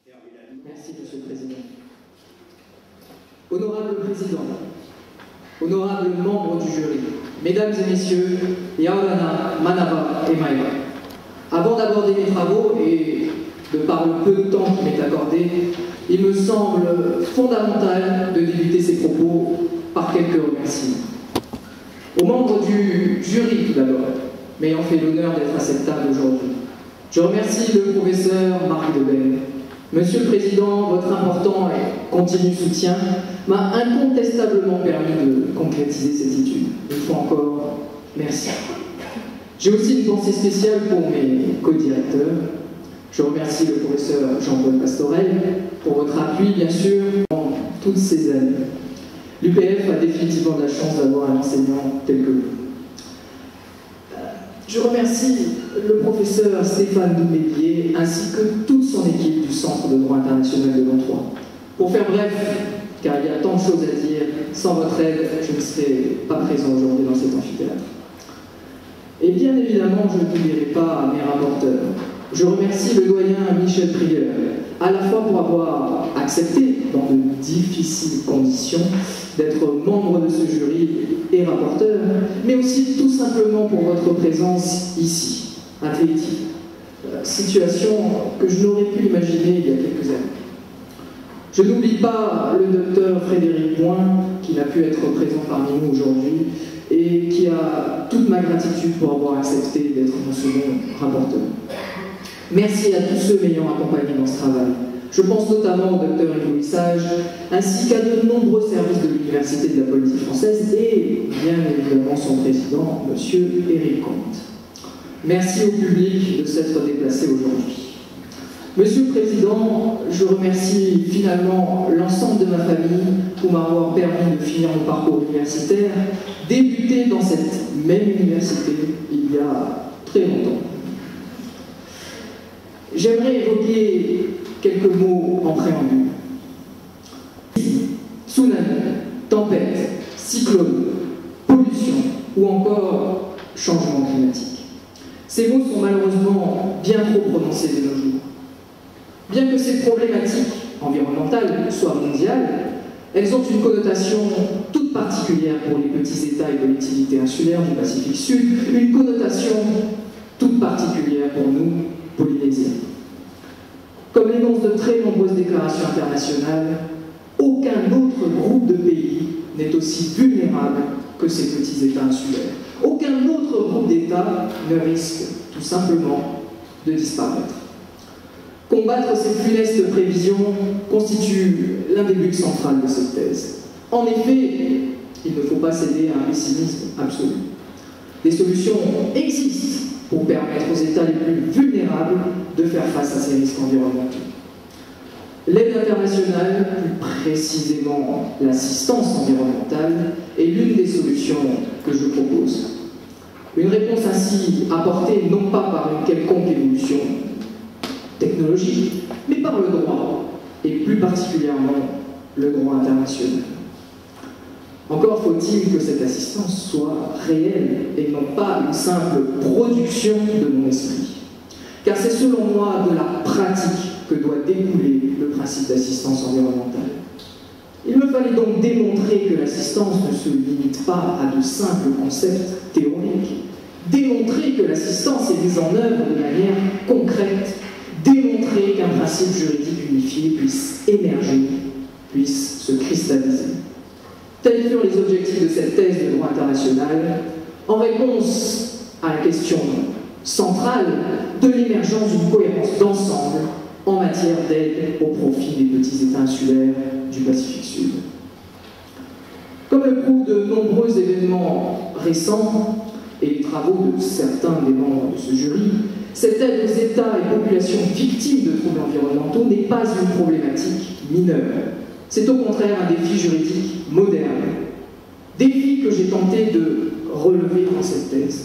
Merci, Monsieur le Président. Honorable Président, honorables membres du jury, Mesdames et Messieurs, Yaolana, Manava et Maïva, avant d'aborder mes travaux et de par le peu de temps qui m'est accordé, il me semble fondamental de débuter ces propos par quelques remerciements. Aux membres du jury tout d'abord, m'ayant fait l'honneur d'être à cette table aujourd'hui. Je remercie le professeur Marc Debelle. Monsieur le Président, votre important et continu soutien m'a incontestablement permis de concrétiser cette étude. Une fois encore, merci. J'ai aussi une pensée spéciale pour mes co-directeurs. Je remercie le professeur Jean-Paul Pastorel pour votre appui, bien sûr, pendant toutes ces années. L'UPF a définitivement de la chance d'avoir un enseignant tel que vous. Je remercie le professeur Stéphane Doumélier ainsi que toute son équipe du Centre de droit international de Lyon 3. Pour faire bref, car il y a tant de choses à dire, sans votre aide, je ne serais pas présent aujourd'hui dans cet amphithéâtre. Et bien évidemment, je n'oublierai pas mes rapporteurs. Je remercie le doyen Michel Prieur, à la fois pour avoir accepté, dans de difficiles conditions, d'être membre de ce jury et rapporteur, mais aussi tout simplement pour votre présence ici, à Tahiti. Situation que je n'aurais pu imaginer il y a quelques années. Je n'oublie pas le docteur Frédéric Boin, qui n'a pu être présent parmi nous aujourd'hui, et qui a toute ma gratitude pour avoir accepté d'être mon second rapporteur. Merci à tous ceux m'ayant accompagné dans ce travail. Je pense notamment au docteur Yves Sage, ainsi qu'à de nombreux services de l'Université de la Politique française et bien évidemment son président, M. Éric Comte. Merci au public de s'être déplacé aujourd'hui. Monsieur le Président, je remercie finalement l'ensemble de ma famille pour m'avoir permis de finir mon parcours universitaire, débuté dans cette même université il y a très longtemps. J'aimerais évoquer quelques mots en préambule. Tsunami, tempête, cyclone, pollution ou encore changement climatique. Ces mots sont malheureusement bien trop prononcés de nos jours. Bien que ces problématiques environnementales soient mondiales, elles ont une connotation toute particulière pour les petits États et collectivités insulaires du Pacifique Sud, une connotation toute particulière pour nous, Polynésiens. Comme l'énoncent de très nombreuses déclarations internationales, aucun autre groupe de pays n'est aussi vulnérable que ces petits États insulaires. Aucun autre groupe d'États ne risque tout simplement de disparaître. Combattre ces funestes prévisions constitue l'un des buts centrales de cette thèse. En effet, il ne faut pas céder à un pessimisme absolu. Des solutions existent pour permettre aux États les plus vulnérables de faire face à ces risques environnementaux. L'aide internationale, plus précisément l'assistance environnementale, est l'une des solutions que je propose. Une réponse ainsi apportée non pas par une quelconque évolution technologique, mais par le droit, et plus particulièrement le droit international. Encore faut-il que cette assistance soit réelle et non pas une simple production de mon esprit. Car c'est selon moi de la pratique que doit découler le principe d'assistance environnementale. Il me fallait donc démontrer que l'assistance ne se limite pas à de simples concepts théoriques, démontrer que l'assistance est mise en œuvre de manière concrète, démontrer qu'un principe juridique unifié puisse émerger, puisse se cristalliser. Tels furent les objectifs de cette thèse de droit international, en réponse à la question centrale de l'émergence d'une cohérence d'ensemble en matière d'aide au profit des petits États insulaires du Pacifique Sud. Comme le prouvent de nombreux événements récents et les travaux de certains des membres de ce jury, cette aide aux États et populations victimes de troubles environnementaux n'est pas une problématique mineure. C'est au contraire un défi juridique moderne. Défi que j'ai tenté de relever dans cette thèse.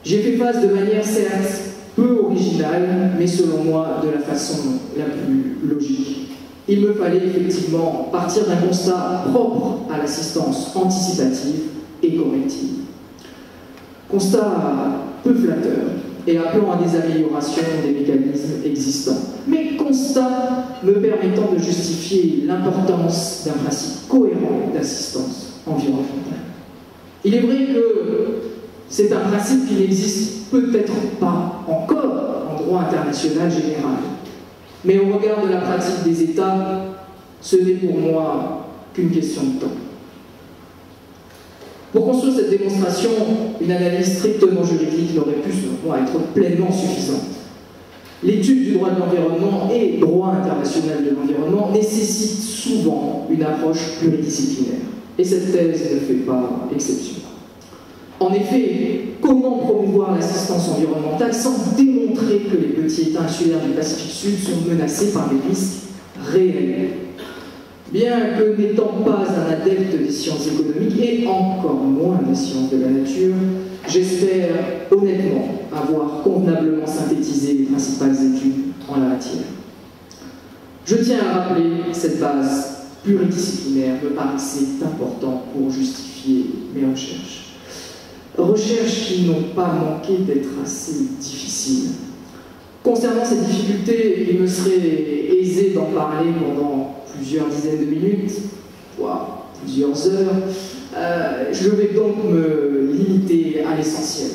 J'ai fait face de manière certes peu originale, mais selon moi de la façon la plus logique. Il me fallait effectivement partir d'un constat propre à l'assistance anticipative et corrective. Constat peu flatteur, et appelant à des améliorations des mécanismes existants, mais constat me permettant de justifier l'importance d'un principe cohérent d'assistance environnementale. Il est vrai que c'est un principe qui n'existe peut-être pas encore en droit international général, mais au regard de la pratique des États, ce n'est pour moi qu'une question de temps. Pour construire cette démonstration, une analyse strictement juridique n'aurait pu, selon moi, être pleinement suffisante. L'étude du droit de l'environnement et droit international de l'environnement nécessite souvent une approche pluridisciplinaire. Et cette thèse ne fait pas exception. En effet, comment promouvoir l'assistance environnementale sans démontrer que les petits États insulaires du Pacifique Sud sont menacés par des risques réels? Bien que n'étant pas un adepte des sciences économiques et encore moins des sciences de la nature, j'espère honnêtement avoir convenablement synthétisé les principales études en la matière. Je tiens à rappeler cette base pluridisciplinaire me paraissait importante pour justifier mes recherches. Recherches qui n'ont pas manqué d'être assez difficiles. Concernant ces difficultés, il me serait aisé d'en parler pendant plusieurs dizaines de minutes, voire plusieurs heures. Je vais donc me limiter à l'essentiel.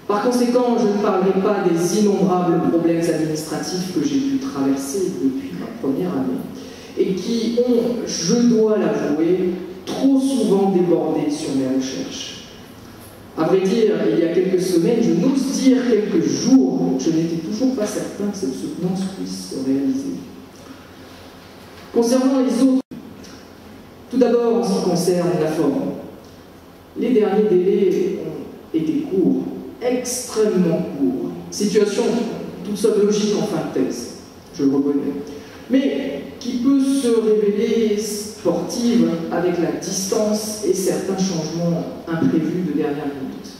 Par conséquent, je ne parlerai pas des innombrables problèmes administratifs que j'ai pu traverser depuis ma première année et qui ont, je dois l'avouer, trop souvent débordé sur mes recherches. À vrai dire, il y a quelques semaines, je n'ose dire quelques jours, je n'étais toujours pas certain que cette soutenance puisse se réaliser. Concernant les autres, tout d'abord en ce qui concerne la forme, les derniers délais ont été courts, extrêmement courts. Situation toute seule logique en fin de thèse, je le reconnais, mais qui peut se révéler sportive avec la distance et certains changements imprévus de dernière minute.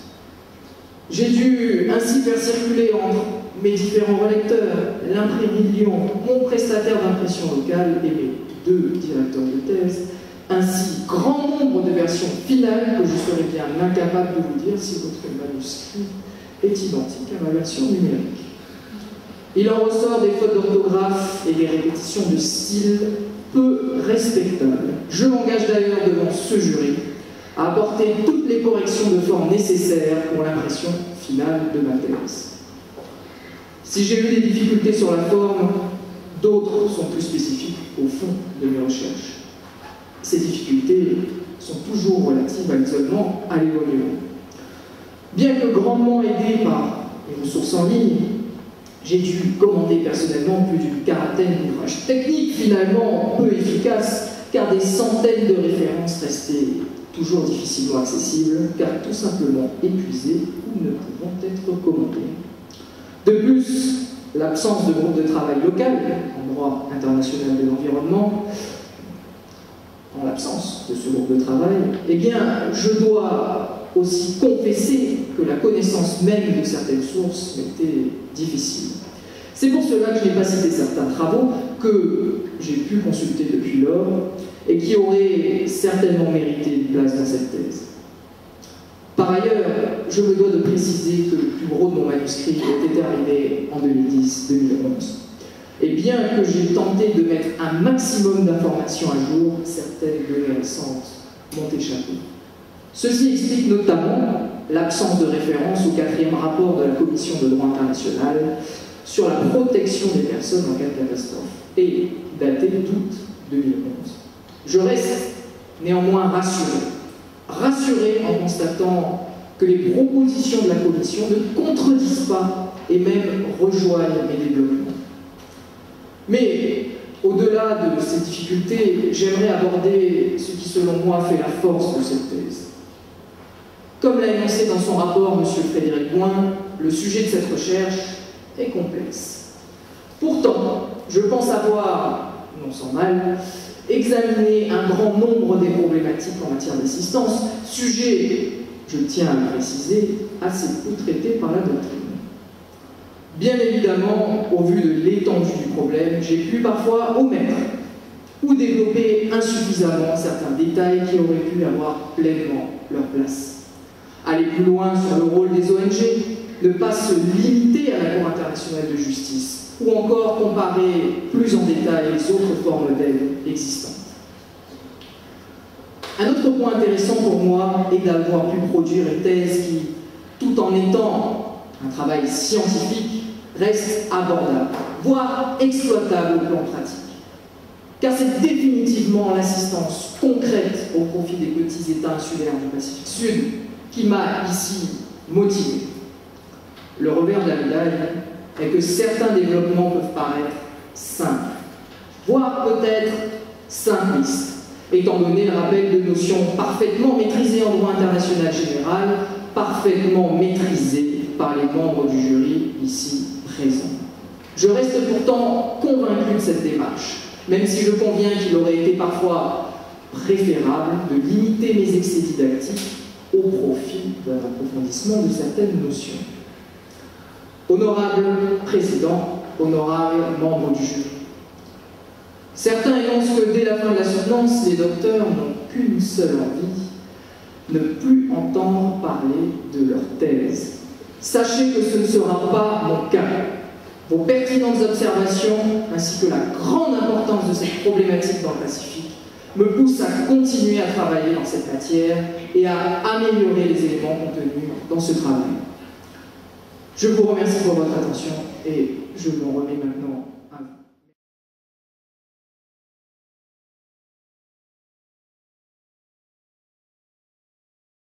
J'ai dû ainsi faire circuler entre mes différents relecteurs, l'imprimerie de Lyon, mon prestataire d'impression locale et mes 2 directeurs de thèse, ainsi grand nombre de versions finales que je serais bien incapable de vous dire si votre manuscrit est identique à ma version numérique. Il en ressort des fautes d'orthographe et des répétitions de style peu respectables. Je m'engage d'ailleurs devant ce jury à apporter toutes les corrections de forme nécessaires pour l'impression finale de ma thèse. Si j'ai eu des difficultés sur la forme, d'autres sont plus spécifiques au fond de mes recherches. Ces difficultés sont toujours relatives à l'isolement, à l'éloignement. Bien que grandement aidé par les ressources en ligne, j'ai dû commander personnellement plus d'une quarantaine d'ouvrages techniques, finalement peu efficaces, car des centaines de références restaient toujours difficilement accessibles, car tout simplement épuisées ou ne pouvant être commandées. De plus, l'absence de groupe de travail local en droit international de l'environnement, en l'absence de ce groupe de travail, eh bien, je dois aussi confesser que la connaissance même de certaines sources m'était difficile. C'est pour cela que je n'ai pas cité certains travaux que j'ai pu consulter depuis lors et qui auraient certainement mérité une place dans cette thèse. Par ailleurs, je me dois de préciser que le plus gros de mon manuscrit était terminé en 2010-2011. Et bien que j'ai tenté de mettre un maximum d'informations à jour, certaines données récentes m'ont échappé. Ceci explique notamment l'absence de référence au 4e rapport de la Commission de droit international sur la protection des personnes en cas de catastrophe, et daté d'août 2011. Je reste néanmoins rassuré en constatant que les propositions de la Commission ne contredisent pas et même rejoignent mes développements. Mais au-delà de ces difficultés, j'aimerais aborder ce qui selon moi fait la force de cette thèse. Comme l'a énoncé dans son rapport M. Frédéric Gouin, le sujet de cette recherche est complexe. Pourtant, je pense avoir, non sans mal, examiné un grand nombre des problématiques en matière d'assistance, sujet, je tiens à le préciser, assez peu traité par la doctrine. Bien évidemment, au vu de l'étendue du problème, j'ai pu parfois omettre ou développer insuffisamment certains détails qui auraient pu avoir pleinement leur place. Aller plus loin sur le rôle des ONG, ne pas se limiter à la Cour internationale de justice, ou encore comparer plus en détail les autres formes d'aide existantes. Un autre point intéressant pour moi est d'avoir pu produire une thèse qui, tout en étant un travail scientifique, reste abordable, voire exploitable au plan pratique. Car c'est définitivement l'assistance concrète au profit des petits États insulaires du Pacifique Sud qui m'a ici motivé. Le revers de la médaille est que certains développements peuvent paraître simples, voire peut-être simplistes, étant donné le rappel de notions parfaitement maîtrisées en droit international général, parfaitement maîtrisées par les membres du jury ici présents. Je reste pourtant convaincu de cette démarche, même si je conviens qu'il aurait été parfois préférable de limiter mes excès didactiques au profit d'un approfondissement de certaines notions. Honorable Président, honorable membre du jury, certains énoncent que dès la fin de la soutenance, les docteurs n'ont qu'une seule envie, ne plus entendre parler de leur thèse. Sachez que ce ne sera pas mon cas. Vos pertinentes observations, ainsi que la grande importance de cette problématique dans le Pacifique, me poussent à continuer à travailler dans cette matière et à améliorer les éléments contenus dans ce travail. Je vous remercie pour votre attention et je m'en remets maintenant à vous.